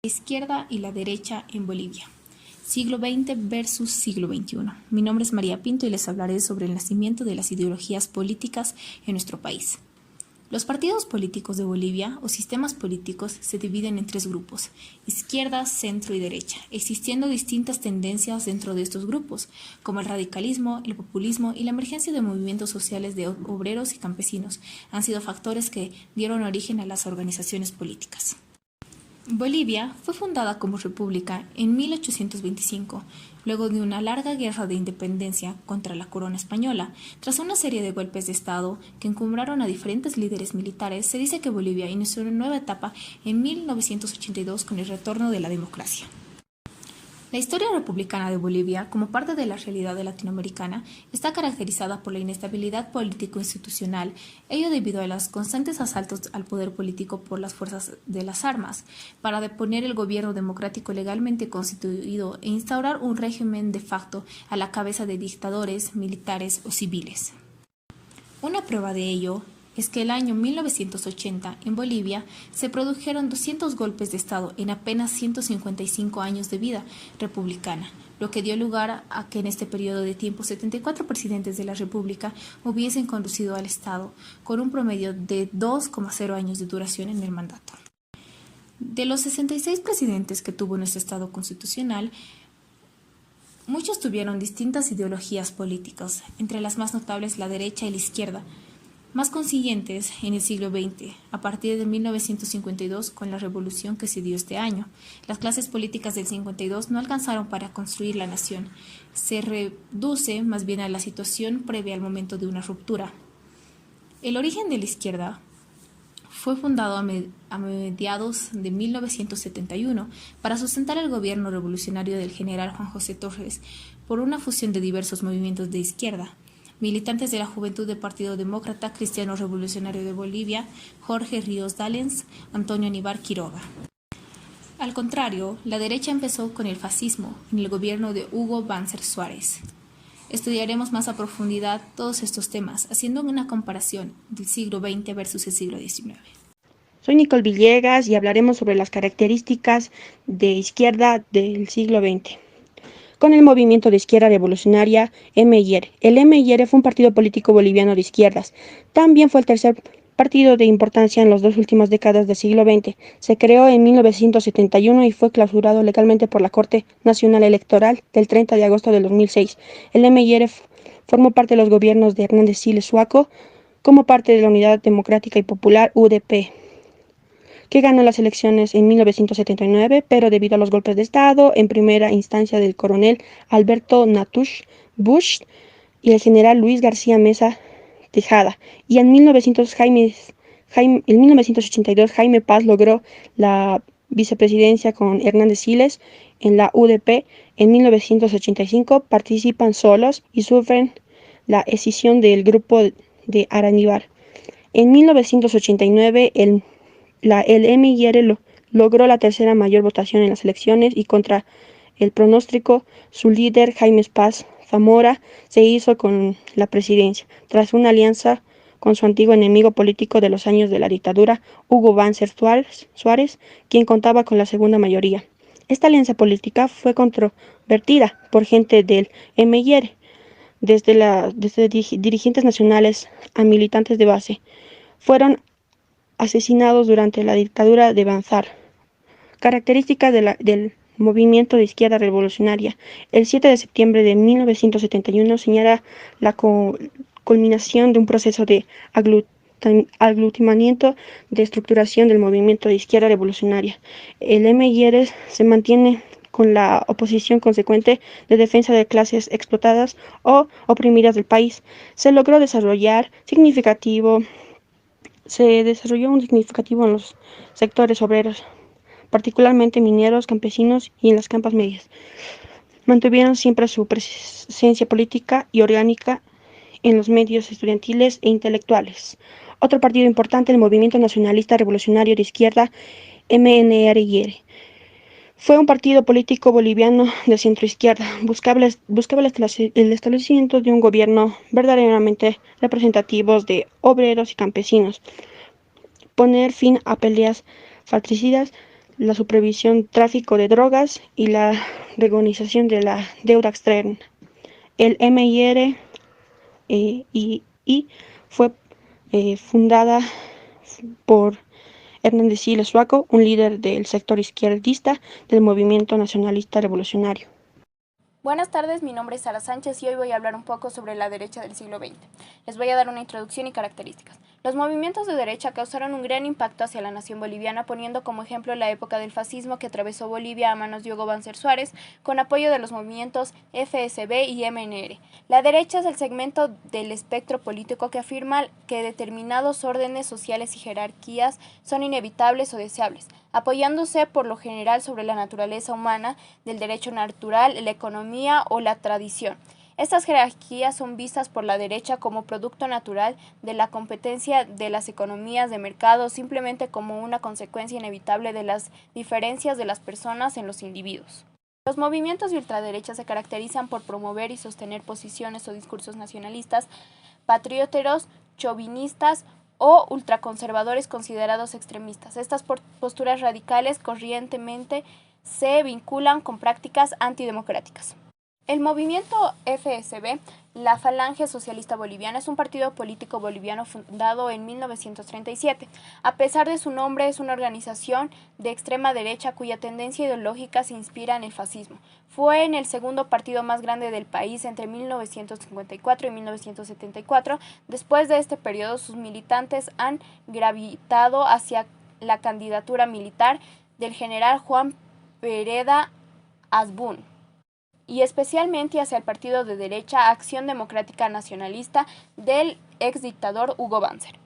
Izquierda y la derecha en Bolivia. Siglo XX versus siglo XXI. Mi nombre es María Pinto y les hablaré sobre el nacimiento de las ideologías políticas en nuestro país. Los partidos políticos de Bolivia o sistemas políticos se dividen en tres grupos: izquierda, centro y derecha, existiendo distintas tendencias dentro de estos grupos, como el radicalismo, el populismo y la emergencia de movimientos sociales de obreros y campesinos han sido factores que dieron origen a las organizaciones políticas. Bolivia fue fundada como república en 1825, luego de una larga guerra de independencia contra la corona española. Tras una serie de golpes de Estado que encumbraron a diferentes líderes militares, se dice que Bolivia inició una nueva etapa en 1982 con el retorno de la democracia. La historia republicana de Bolivia, como parte de la realidad latinoamericana, está caracterizada por la inestabilidad político-institucional, ello debido a los constantes asaltos al poder político por las fuerzas de las armas, para deponer el gobierno democrático legalmente constituido e instaurar un régimen de facto a la cabeza de dictadores, militares o civiles. Una prueba de ello es que el año 1980 en Bolivia se produjeron 200 golpes de Estado en apenas 155 años de vida republicana, lo que dio lugar a que en este periodo de tiempo 74 presidentes de la República hubiesen conducido al Estado, con un promedio de 2,0 años de duración en el mandato. De los 66 presidentes que tuvo nuestro Estado constitucional, muchos tuvieron distintas ideologías políticas, entre las más notables la derecha y la izquierda, más consiguientes en el siglo XX, a partir de 1952 con la revolución que se dio este año. Las clases políticas del 52 no alcanzaron para construir la nación. Se reduce más bien a la situación previa al momento de una ruptura. El origen de la izquierda fue fundado a mediados de 1971 para sustentar el gobierno revolucionario del general Juan José Torres por una fusión de diversos movimientos de izquierda. Militantes de la Juventud del Partido Demócrata Cristiano Revolucionario de Bolivia, Jorge Ríos Dallens, Antonio Aníbar Quiroga. Al contrario, la derecha empezó con el fascismo, en el gobierno de Hugo Banzer Suárez. Estudiaremos más a profundidad todos estos temas, haciendo una comparación del siglo XX versus el siglo XIX. Soy Nicole Villegas y hablaremos sobre las características de izquierda del siglo XX. Con el movimiento de izquierda revolucionaria MIR. El MIR fue un partido político boliviano de izquierdas. También fue el tercer partido de importancia en las dos últimas décadas del siglo XX. Se creó en 1971 y fue clausurado legalmente por la Corte Nacional Electoral del 30 de agosto de 2006. El MIR formó parte de los gobiernos de Hernández Siles Suaco como parte de la Unidad Democrática y Popular UDP, que ganó las elecciones en 1979, pero debido a los golpes de Estado en primera instancia del coronel Alberto Natush Bush y el general Luis García Meza Tejada, y en 1982 Jaime Paz logró la vicepresidencia con Hernández Siles en la UDP. En 1985 participan solos y sufren la escisión del grupo de Araníbar. En 1989 el MIR logró la tercera mayor votación en las elecciones y contra el pronóstico, su líder Jaime Paz Zamora se hizo con la presidencia, tras una alianza con su antiguo enemigo político de los años de la dictadura, Hugo Banzer Suárez, quien contaba con la segunda mayoría. Esta alianza política fue controvertida por gente del MIR, desde dirigentes nacionales a militantes de base. Fueron asesinados durante la dictadura de Banzer. Características del movimiento de izquierda revolucionaria. El 7 de septiembre de 1971 señala la culminación de un proceso de aglutinamiento de estructuración del movimiento de izquierda revolucionaria. El MIR se mantiene con la oposición consecuente de defensa de clases explotadas o oprimidas del país. Se desarrolló un significativo en los sectores obreros, particularmente mineros, campesinos y en las campas medias. Mantuvieron siempre su presencia política y orgánica en los medios estudiantiles e intelectuales. Otro partido importante, el Movimiento Nacionalista Revolucionario de Izquierda, MNRIR. Fue un partido político boliviano de centroizquierda. Buscaba el establecimiento de un gobierno verdaderamente representativo de obreros y campesinos, poner fin a peleas fratricidas, la supervisión tráfico de drogas y la regularización de la deuda externa. El MIR fue fundada por Hernández Siles Suaco, un líder del sector izquierdista del movimiento nacionalista revolucionario. Buenas tardes, mi nombre es Sara Sánchez y hoy voy a hablar un poco sobre la derecha del siglo XX. Les voy a dar una introducción y características. Los movimientos de derecha causaron un gran impacto hacia la nación boliviana, poniendo como ejemplo la época del fascismo que atravesó Bolivia a manos de Hugo Banzer Suárez, con apoyo de los movimientos FSB y MNR. La derecha es el segmento del espectro político que afirma que determinados órdenes sociales y jerarquías son inevitables o deseables, apoyándose por lo general sobre la naturaleza humana, del derecho natural, la economía o la tradición. Estas jerarquías son vistas por la derecha como producto natural de la competencia de las economías de mercado, simplemente como una consecuencia inevitable de las diferencias de las personas en los individuos. Los movimientos de ultraderecha se caracterizan por promover y sostener posiciones o discursos nacionalistas, patrióteros, chauvinistas o ultraconservadores considerados extremistas. Estas posturas radicales corrientemente se vinculan con prácticas antidemocráticas. El movimiento FSB, la Falange Socialista Boliviana, es un partido político boliviano fundado en 1937. A pesar de su nombre, es una organización de extrema derecha cuya tendencia ideológica se inspira en el fascismo. Fue el segundo partido más grande del país entre 1954 y 1974. Después de este periodo, sus militantes han gravitado hacia la candidatura militar del general Juan Pereda Asbun, y especialmente hacia el partido de derecha Acción Democrática Nacionalista del exdictador Hugo Banzer.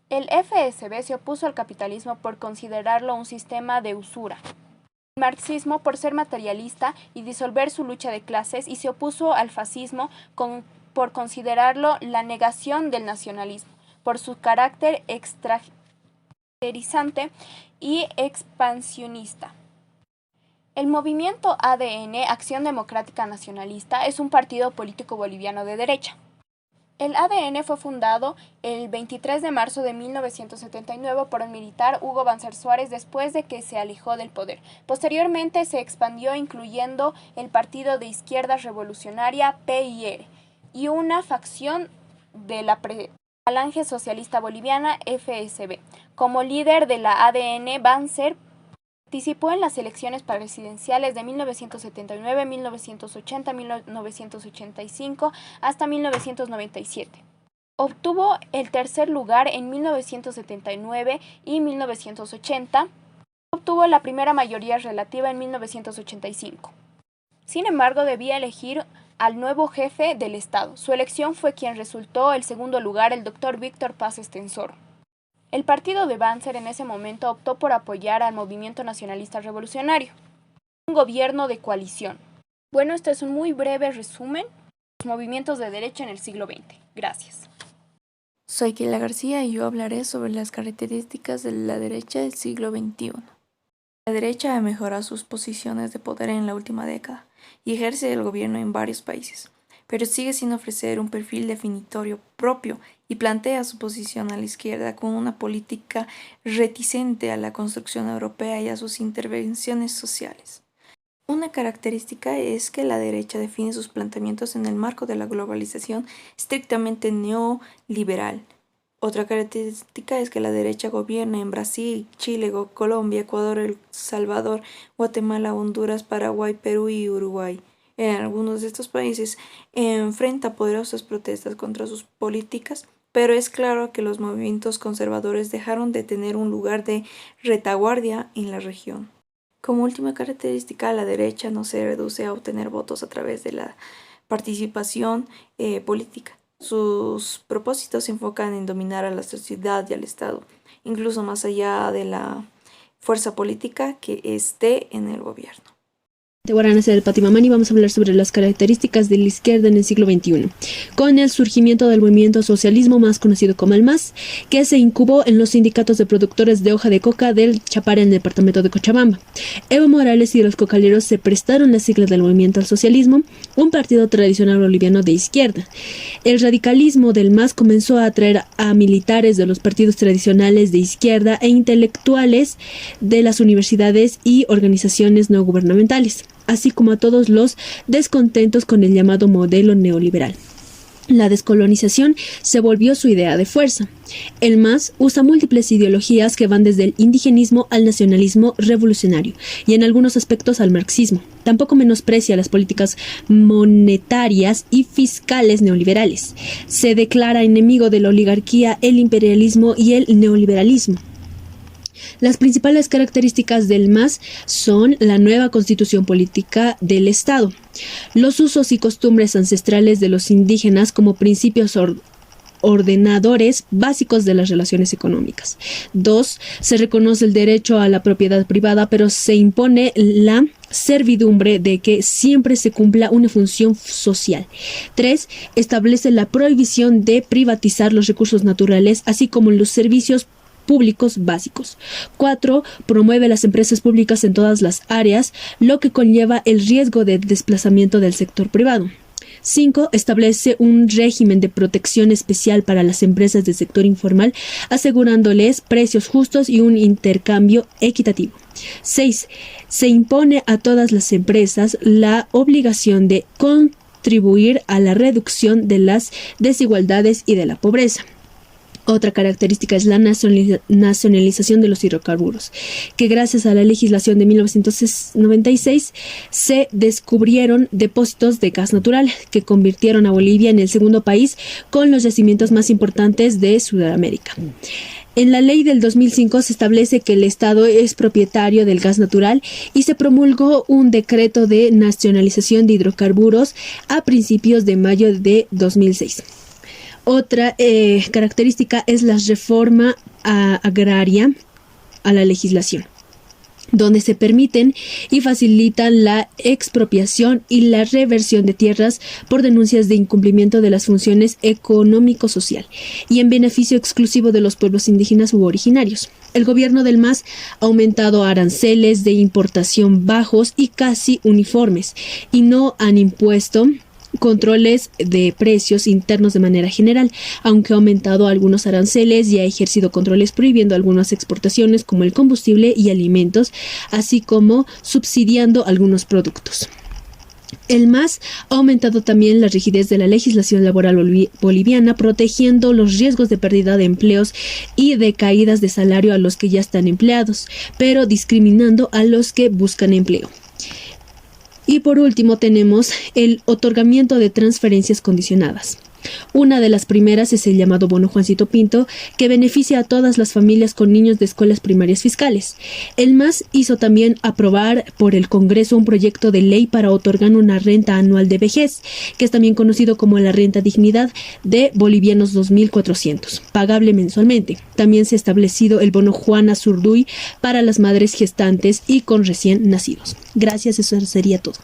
El FSB se opuso al capitalismo por considerarlo un sistema de usura, el marxismo por ser materialista y disolver su lucha de clases, y se opuso al fascismo por considerarlo la negación del nacionalismo, por su carácter extranjerizante y expansionista. El movimiento ADN, Acción Democrática Nacionalista, es un partido político boliviano de derecha. El ADN fue fundado el 23 de marzo de 1979 por el militar Hugo Banzer Suárez después de que se alejó del poder. Posteriormente se expandió incluyendo el Partido de Izquierda Revolucionaria PIR y una facción de la Falange Socialista Boliviana FSB. Como líder de la ADN, Banzer participó en las elecciones presidenciales de 1979, 1980, 1985 hasta 1997. Obtuvo el tercer lugar en 1979 y 1980. Obtuvo la primera mayoría relativa en 1985. Sin embargo, debía elegir al nuevo jefe del Estado. Su elección fue quien resultó el segundo lugar, el doctor Víctor Paz Estenssoro. El partido de Banzer en ese momento optó por apoyar al movimiento nacionalista revolucionario, un gobierno de coalición. Bueno, este es un muy breve resumen de los movimientos de derecha en el siglo XX. Gracias. Soy Keila García y yo hablaré sobre las características de la derecha del siglo XXI. La derecha ha mejorado sus posiciones de poder en la última década y ejerce el gobierno en varios países, pero sigue sin ofrecer un perfil definitorio propio y plantea su posición a la izquierda con una política reticente a la construcción europea y a sus intervenciones sociales. Una característica es que la derecha define sus planteamientos en el marco de la globalización estrictamente neoliberal. Otra característica es que la derecha gobierna en Brasil, Chile, Colombia, Ecuador, El Salvador, Guatemala, Honduras, Paraguay, Perú y Uruguay. En algunos de estos países enfrenta poderosas protestas contra sus políticas, pero es claro que los movimientos conservadores dejaron de tener un lugar de retaguardia en la región. Como última característica, la derecha no se reduce a obtener votos a través de la participación política. Sus propósitos se enfocan en dominar a la sociedad y al Estado, incluso más allá de la fuerza política que esté en el gobierno. Buenas noches, del Patimamani. Vamos a hablar sobre las características de la izquierda en el siglo XXI, con el surgimiento del movimiento socialismo más conocido como el MAS, que se incubó en los sindicatos de productores de hoja de coca del Chapare en el departamento de Cochabamba. Evo Morales y los cocaleros se prestaron la sigla del movimiento al socialismo, un partido tradicional boliviano de izquierda. El radicalismo del MAS comenzó a atraer a militares de los partidos tradicionales de izquierda e intelectuales de las universidades y organizaciones no gubernamentales, así como a todos los descontentos con el llamado modelo neoliberal. La descolonización se volvió su idea de fuerza. El MAS usa múltiples ideologías que van desde el indigenismo al nacionalismo revolucionario y en algunos aspectos al marxismo. Tampoco menosprecia las políticas monetarias y fiscales neoliberales. Se declara enemigo de la oligarquía, el imperialismo y el neoliberalismo. Las principales características del MAS son la nueva constitución política del Estado, los usos y costumbres ancestrales de los indígenas como principios ordenadores básicos de las relaciones económicas. 2. Se reconoce el derecho a la propiedad privada, pero se impone la servidumbre de que siempre se cumpla una función social. 3. Establece la prohibición de privatizar los recursos naturales, así como los servicios públicos básicos. 4. Promueve las empresas públicas en todas las áreas, lo que conlleva el riesgo de desplazamiento del sector privado. 5. Establece un régimen de protección especial para las empresas del sector informal, asegurándoles precios justos y un intercambio equitativo. 6. Se impone a todas las empresas la obligación de contribuir a la reducción de las desigualdades y de la pobreza. Otra característica es la nacionalización de los hidrocarburos, que gracias a la legislación de 1996 se descubrieron depósitos de gas natural que convirtieron a Bolivia en el segundo país con los yacimientos más importantes de Sudamérica. En la ley del 2005 se establece que el Estado es propietario del gas natural y se promulgó un decreto de nacionalización de hidrocarburos a principios de mayo de 2006. Otra característica es la reforma agraria a la legislación, donde se permiten y facilitan la expropiación y la reversión de tierras por denuncias de incumplimiento de las funciones económico-social y en beneficio exclusivo de los pueblos indígenas u originarios. El gobierno del MAS ha aumentado aranceles de importación bajos y casi uniformes y no han impuesto controles de precios internos de manera general, aunque ha aumentado algunos aranceles y ha ejercido controles prohibiendo algunas exportaciones como el combustible y alimentos, así como subsidiando algunos productos. El MAS ha aumentado también la rigidez de la legislación laboral boliviana, protegiendo los riesgos de pérdida de empleos y de caídas de salario a los que ya están empleados, pero discriminando a los que buscan empleo. Y por último tenemos el otorgamiento de transferencias condicionadas. Una de las primeras es el llamado bono Juancito Pinto, que beneficia a todas las familias con niños de escuelas primarias fiscales. El MAS hizo también aprobar por el Congreso un proyecto de ley para otorgar una renta anual de vejez, que es también conocido como la renta dignidad de bolivianos 2.400, pagable mensualmente. También se ha establecido el bono Juana Zurduy para las madres gestantes y con recién nacidos. Gracias, eso sería todo.